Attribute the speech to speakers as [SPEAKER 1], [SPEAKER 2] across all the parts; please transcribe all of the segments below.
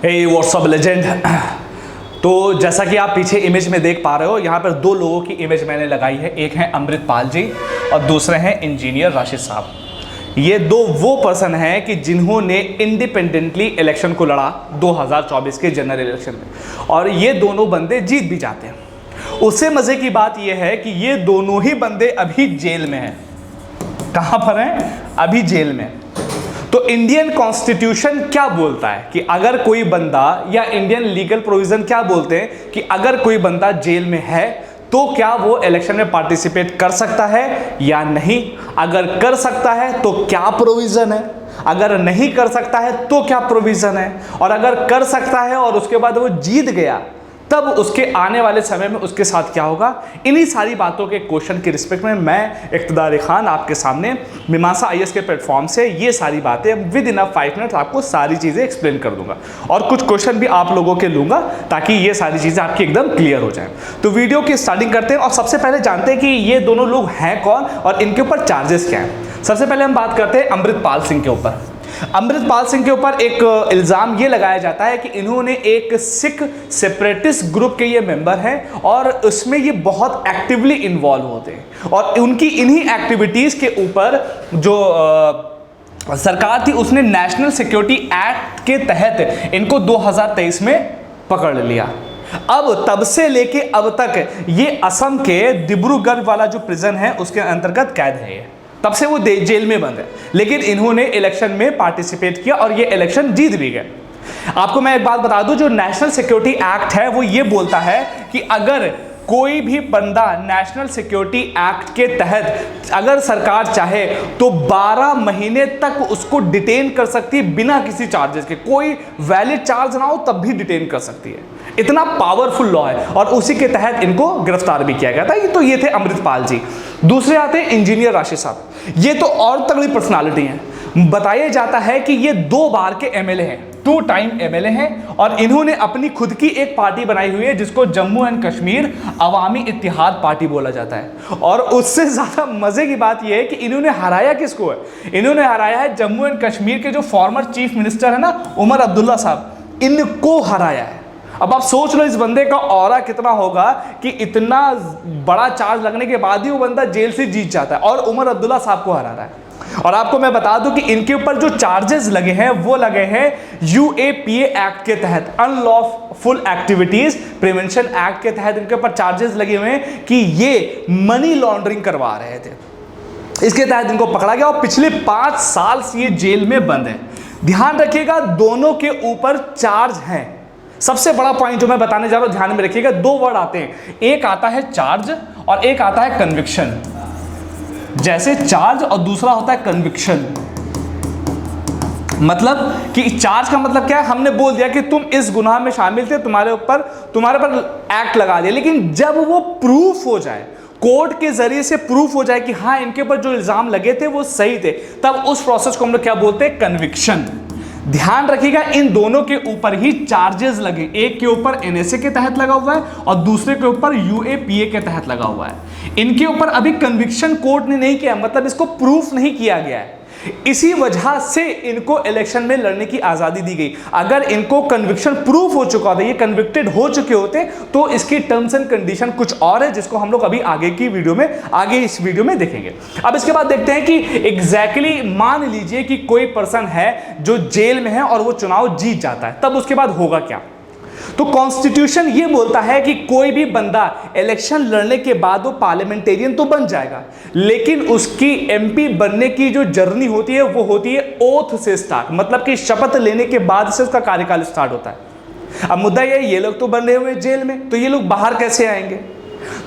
[SPEAKER 1] हे WhatsApp legend. तो जैसा कि आप पीछे इमेज में देख पा रहे हो, यहाँ पर दो लोगों की इमेज मैंने लगाई है। एक है अमृतपाल जी और दूसरे हैं इंजीनियर राशिद साहब। ये दो वो पर्सन हैं कि जिन्होंने इंडिपेंडेंटली इलेक्शन को लड़ा 2024 के जनरल इलेक्शन में, और ये दोनों बंदे जीत भी जाते हैं। उससे मज़े की बात यह है कि ये दोनों ही बंदे अभी जेल में हैं। कहाँ पर हैं? अभी जेल में। तो इंडियन कॉन्स्टिट्यूशन क्या बोलता है कि अगर कोई बंदा, या इंडियन लीगल प्रोविजन क्या बोलते हैं कि अगर कोई बंदा जेल में है तो क्या वो इलेक्शन में पार्टिसिपेट कर सकता है या नहीं? अगर कर सकता है तो क्या प्रोविजन है, अगर नहीं कर सकता है तो क्या प्रोविजन है, और अगर कर सकता है और उसके बाद वो जीत गया तब उसके आने वाले समय में उसके साथ क्या होगा? इन्हीं सारी बातों के क्वेश्चन की रिस्पेक्ट में मैं इक़्तिदार खान आपके सामने मीमांसा आईएएस के प्लेटफॉर्म से ये सारी बातें विद इन 5 मिनट आपको सारी चीज़ें एक्सप्लेन कर दूंगा, और कुछ क्वेश्चन भी आप लोगों के लूँगा ताकि ये सारी चीज़ें आपकी एकदम क्लियर हो जाए। तो वीडियो की स्टार्टिंग करते हैं और सबसे पहले जानते हैं कि ये दोनों लोग हैं कौन और इनके ऊपर चार्जेस क्या हैं। सबसे पहले हम बात करते हैं अमृतपाल सिंह के ऊपर। अमृतपाल सिंह के ऊपर एक इल्ज़ाम ये लगाया जाता है कि इन्होंने एक सिख सेपरेटिस्ट ग्रुप के ये मेंबर हैं और उसमें ये बहुत एक्टिवली इन्वॉल्व होते हैं, और उनकी इन्हीं एक्टिविटीज़ के ऊपर जो सरकार थी उसने नेशनल सिक्योरिटी एक्ट के तहत इनको 2023 में पकड़ लिया। अब तब से लेके अब तक ये असम के डिब्रूगढ़ वाला जो प्रिजन है उसके अंतर्गत कैद है। ये तब से वो जेल में बंद है, लेकिन इन्होंने इलेक्शन में पार्टिसिपेट किया और ये इलेक्शन जीत भी गए। आपको मैं एक बात बता दूं, जो नेशनल सिक्योरिटी एक्ट है वो ये बोलता है कि अगर कोई भी बंदा नेशनल सिक्योरिटी एक्ट के तहत अगर सरकार चाहे तो 12 महीने तक उसको डिटेन कर सकती है बिना किसी चार्जेस के। कोई वैलिड चार्ज ना हो तब भी डिटेन कर सकती है। इतना पावरफुल लॉ है, और उसी के तहत इनको गिरफ्तार भी किया गया था। तो ये थे अमृतपाल जी। दूसरे आते हैं इंजीनियर राशिद साहब। ये तो और तगड़ी पर्सनालिटी हैं। बताया जाता है कि ये 2 बार के एमएलए हैं, 2 टाइम एमएलए हैं, और इन्होंने अपनी खुद की एक पार्टी बनाई हुई है जिसको जम्मू एंड कश्मीर अवामी इत्तेहाद पार्टी बोला जाता है। और उससे ज़्यादा मज़े की बात यह है कि इन्होंने हराया किसको है? इन्होंने हराया है जम्मू एंड कश्मीर के जो फॉर्मर चीफ मिनिस्टर है ना, उमर अब्दुल्ला साहब, इनको हराया है। अब आप सोच लो इस बंदे का ऑरा कितना होगा कि इतना बड़ा चार्ज लगने के बाद ही वो बंदा जेल से जीत जाता है, और उमर अब्दुल्ला साहब को हरा रहा है। और आपको मैं बता दूं कि इनके ऊपर जो चार्जेस लगे हैं वो लगे हैं यूएपीए एक्ट के तहत, अनलॉफुल एक्टिविटीज प्रिवेंशन एक्ट के तहत इनके ऊपर चार्जेस लगे हुए हैं कि ये मनी लॉन्ड्रिंग करवा रहे थे। इसके तहत इनको पकड़ा गया और पिछले 5 साल से ये जेल में बंद है। ध्यान रखिएगा, दोनों के ऊपर चार्ज हैं। सबसे बड़ा पॉइंट जो मैं बताने जा रहा हूं, ध्यान में रखिएगा, 2 वर्ड आते हैं, एक आता है चार्ज और एक आता है कन्विक्शन। जैसे चार्ज और दूसरा होता है कन्विक्शन। मतलब कि चार्ज का मतलब क्या है? हमने बोल दिया कि तुम इस गुनाह में शामिल थे, तुम्हारे पर एक्ट लगा दिया, लेकिन जब वो प्रूफ हो जाए, कोर्ट के जरिए से प्रूफ हो जाए कि हाँ इनके ऊपर जो इल्जाम लगे थे वो सही थे, तब उस प्रोसेस को हम लोग क्या बोलते हैं? कन्विक्शन। ध्यान रखिएगा, इन दोनों के ऊपर ही चार्जेस लगे। एक के ऊपर एनएसए के तहत लगा हुआ है और दूसरे के ऊपर यूएपीए के तहत लगा हुआ है। इनके ऊपर अभी कन्विक्शन कोर्ट ने नहीं किया, मतलब इसको प्रूफ नहीं किया गया है। इसी वजह से इनको इलेक्शन में लड़ने की आज़ादी दी गई। अगर इनको कन्विक्शन प्रूफ हो चुका होता, ये कन्विक्टेड हो चुके होते, तो इसकी टर्म्स एंड कंडीशन कुछ और है, जिसको हम लोग अभी आगे इस वीडियो में देखेंगे। अब इसके बाद देखते हैं कि एग्जैक्टली मान लीजिए कि कोई पर्सन है जो जेल में है और वो चुनाव जीत जाता है, तब उसके बाद होगा क्या? तो कॉन्स्टिट्यूशन ये बोलता है कि कोई भी बंदा इलेक्शन लड़ने के बाद वो पार्लियामेंटेरियन तो बन जाएगा, लेकिन उसकी एमपी बनने की जो जर्नी होती है वो होती है ओथ से स्टार्ट, मतलब कि शपथ लेने के बाद से उसका कार्यकाल स्टार्ट होता है। अब मुद्दा ये लोग तो बंधे हुए जेल में, तो ये लोग बाहर कैसे आएंगे?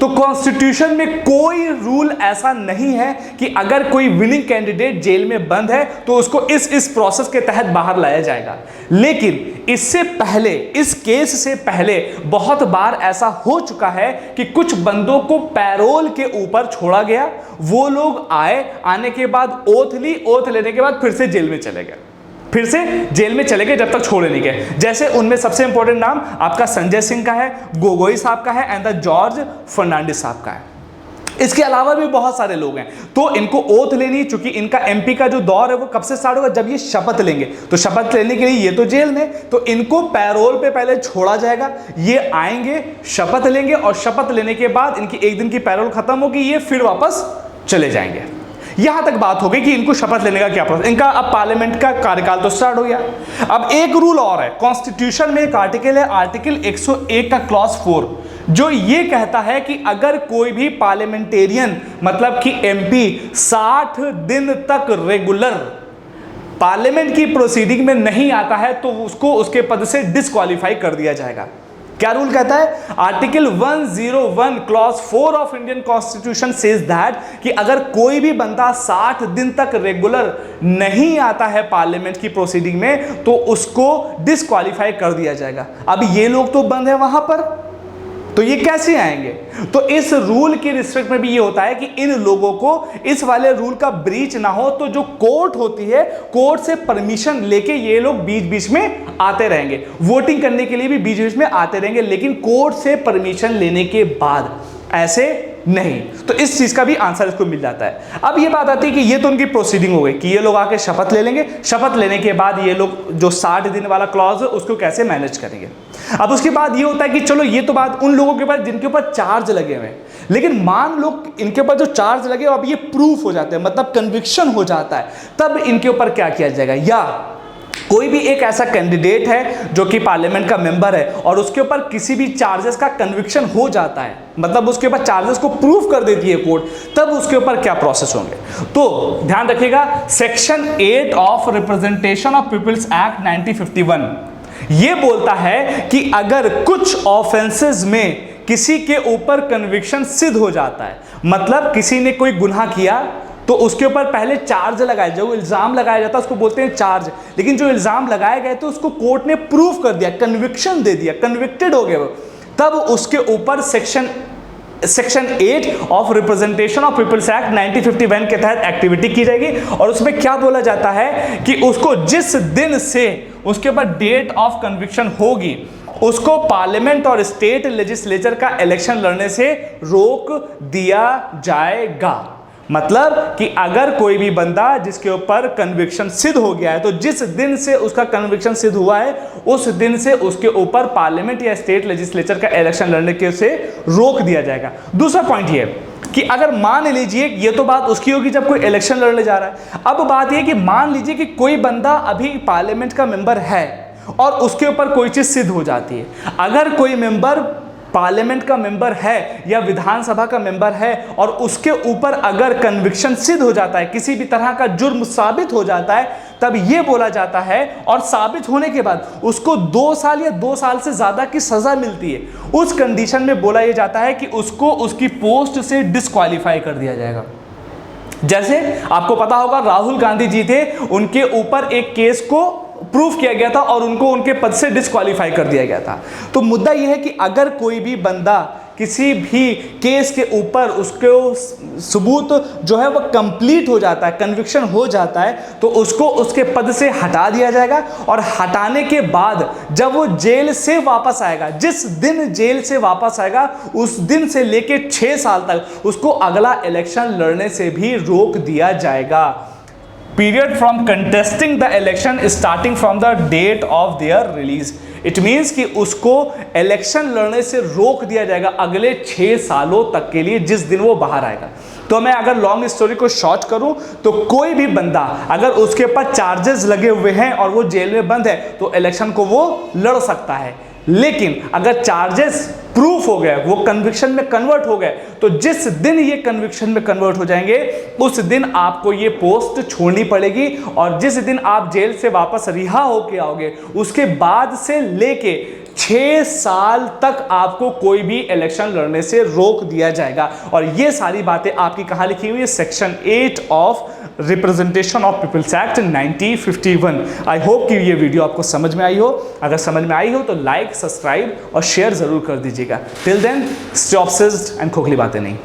[SPEAKER 1] तो कॉन्स्टिट्यूशन में कोई रूल ऐसा नहीं है कि अगर कोई विनिंग कैंडिडेट जेल में बंद है तो उसको इस प्रोसेस के तहत बाहर लाया जाएगा। लेकिन इससे पहले, इस केस से पहले बहुत बार ऐसा हो चुका है कि कुछ बंदों को पैरोल के ऊपर छोड़ा गया, वो लोग आने के बाद ओथ ली, ओथ लेने के बाद फिर से जेल में चले गए, जब तक छोड़े नहीं गए। जैसे उनमें सबसे इंपॉर्टेंट नाम आपका संजय सिंह का है, गोगोई साहब का है एंड द जॉर्ज फर्नांडिस साहब का है। इसके अलावा भी बहुत सारे लोग हैं, तो इनको ओथ लेनी, चूंकि इनका एमपी का जो दौर है वो कब से स्टार्ट होगा, जब ये शपथ लेंगे। तो शपथ लेने के लिए ये तो जेल में, तो इनको पैरोल पे पहले छोड़ा जाएगा, ये आएंगे, शपथ लेंगे, और शपथ लेने के बाद इनकी एक दिन की पैरोल खत्म होगी, ये फिर वापस चले जाएंगे। यहां तक बात हो गई कि इनको शपथ लेने का क्या प्रोसेस, इनका अब पार्लियामेंट का कार्यकाल तो स्टार्ट हो गया। अब एक रूल और है, कॉन्स्टिट्यूशन में एक आर्टिकल है, आर्टिकल 101 का क्लॉज 4, जो ये कहता है कि अगर कोई भी पार्लियामेंटेरियन मतलब कि एमपी 60 दिन तक रेगुलर पार्लियामेंट की प्रोसीडिंग में नहीं आता है तो उसको उसके पद से डिस्क्वालीफाई कर दिया जाएगा। क्या रूल कहता है, article 101 clause 4 of Indian constitution says that कि अगर कोई भी बंदा 60 दिन तक रेगुलर नहीं आता है पार्लियामेंट की प्रोसीडिंग में तो उसको डिस्क्वालीफाई कर दिया जाएगा। अब ये लोग तो बंद है वहां पर, तो ये कैसे आएंगे, तो इस रूल की रिस्ट्रिक्ट में भी ये होता है कि इन लोगों को इस वाले रूल का ब्रीच ना हो, तो जो कोर्ट होती है, कोर्ट से परमिशन लेके ये लोग बीच बीच में आते रहेंगे, वोटिंग करने के लिए भी बीच बीच में आते रहेंगे, लेकिन कोर्ट से परमिशन लेने के बाद, ऐसे नहीं। तो इस चीज का भी आंसर इसको मिल जाता है। अब ये बात आती है कि ये तो उनकी प्रोसीडिंग हो गई कि ये लोग आके शपथ ले लेंगे, शपथ लेने के बाद ये लोग जो 60 दिन वाला क्लॉज है उसको कैसे मैनेज करेंगे। अब उसके बाद ये होता है कि चलो ये तो बात उन लोगों के पास जिनके ऊपर चार्ज लगे हुए हैं, लेकिन मान लो इनके ऊपर जो चार्ज लगे अब ये प्रूफ हो जाते हैं, मतलब कन्विक्शन हो जाता है, तब इनके ऊपर क्या किया जाएगा। या कोई भी एक ऐसा कैंडिडेट है जो कि पार्लियामेंट का मेंबर है और उसके ऊपर किसी भी चार्जेस का कन्विक्शन हो जाता है, मतलब उसके ऊपर चार्जेस को प्रूफ कर देती है कोर्ट, तब उसके ऊपर क्या प्रोसेस होंगे। तो ध्यान रखिएगा, section 8 of representation of peoples act 1951 ये बोलता है कि अगर कुछ ऑफेंसेस में किसी के ऊपर कन्विक्शन सिद्ध हो जाता है, मतलब किसी ने कोई गुनाह किया तो उसके ऊपर पहले चार्ज लगाया, जो इल्जाम लगाया जाता है उसको बोलते हैं चार्ज, लेकिन जो इल्जाम लगाए गए तो उसको कोर्ट ने प्रूफ कर दिया, कन्विक्शन दे दिया, कन्विक्टेड हो गए वो, तब उसके ऊपर section 8 of representation of peoples act 1951 के तहत एक्टिविटी की जाएगी। और उसमें क्या बोला जाता है कि उसको जिस दिन से उसके ऊपर डेट ऑफ कन्विक्शन होगी उसको पार्लियामेंट और स्टेट लेजिस्लेचर का इलेक्शन लड़ने से रोक दिया जाएगा। मतलब कि अगर कोई भी बंदा जिसके ऊपर कन्विक्शन सिद्ध हो गया है तो जिस दिन से उसका कन्विक्शन सिद्ध हुआ है उस दिन से उसके ऊपर पार्लियामेंट या स्टेट लेजिस्लेचर का इलेक्शन लड़ने के से रोक दिया जाएगा। दूसरा पॉइंट ये कि अगर मान लीजिए, ये तो बात उसकी होगी जब कोई इलेक्शन लड़ने जा रहा है, अब बात यह कि मान लीजिए कि कोई बंदा अभी पार्लियामेंट का मेंबर है और उसके ऊपर कोई चीज सिद्ध हो जाती है। अगर कोई मेंबर पार्लियामेंट का मेंबर है या विधानसभा का मेंबर है और उसके ऊपर अगर कन्विक्शन सिद्ध हो जाता है, किसी भी तरह का जुर्म साबित हो जाता है, तब यह बोला जाता है और साबित होने के बाद उसको 2 साल या 2 साल से ज्यादा की सजा मिलती है, उस कंडीशन में बोला यह जाता है कि उसको उसकी पोस्ट से डिस्क्वालीफाई कर दिया जाएगा। जैसे आपको पता होगा राहुल गांधी जी थे, उनके ऊपर एक केस को प्रूफ किया गया था और उनको उनके पद से डिस्क्वालीफाई कर दिया गया था। तो मुद्दा यह है कि अगर कोई भी बंदा किसी भी केस के ऊपर उसको सबूत जो है वो कंप्लीट हो जाता है, कन्विक्शन हो जाता है, तो उसको उसके पद से हटा दिया जाएगा। और हटाने के बाद जब वो जेल से वापस आएगा, जिस दिन जेल से वापस आएगा उस दिन से लेके 6 साल तक उसको अगला इलेक्शन लड़ने से भी रोक दिया जाएगा। Period from contesting the election starting from the date of their release. It means कि उसको इलेक्शन लड़ने से रोक दिया जाएगा अगले 6 सालों तक के लिए, जिस दिन वो बाहर आएगा। तो मैं अगर लॉन्ग स्टोरी को शॉर्ट करूं तो कोई भी बंदा अगर उसके ऊपर चार्जेस लगे हुए हैं और वो जेल में बंद है तो इलेक्शन को वो लड़ सकता है। लेकिन अगर चार्जेस प्रूफ हो गए, वो कन्विक्शन में कन्वर्ट हो गए, तो जिस दिन ये कन्विक्शन में कन्वर्ट हो जाएंगे उस दिन आपको ये पोस्ट छोड़नी पड़ेगी। और जिस दिन आप जेल से वापस रिहा होके आओगे उसके बाद से लेके 6 साल तक आपको कोई भी इलेक्शन लड़ने से रोक दिया जाएगा। और ये सारी बातें आपकी कहाँ लिखी हुई है, section 8 of representation of peoples act 1951। I hope कि ये वीडियो आपको समझ में आई हो। अगर समझ में आई हो तो लाइक, सब्सक्राइब और शेयर जरूर कर दीजिएगा। Till then, stay obsessed and खोखली बातें नहीं।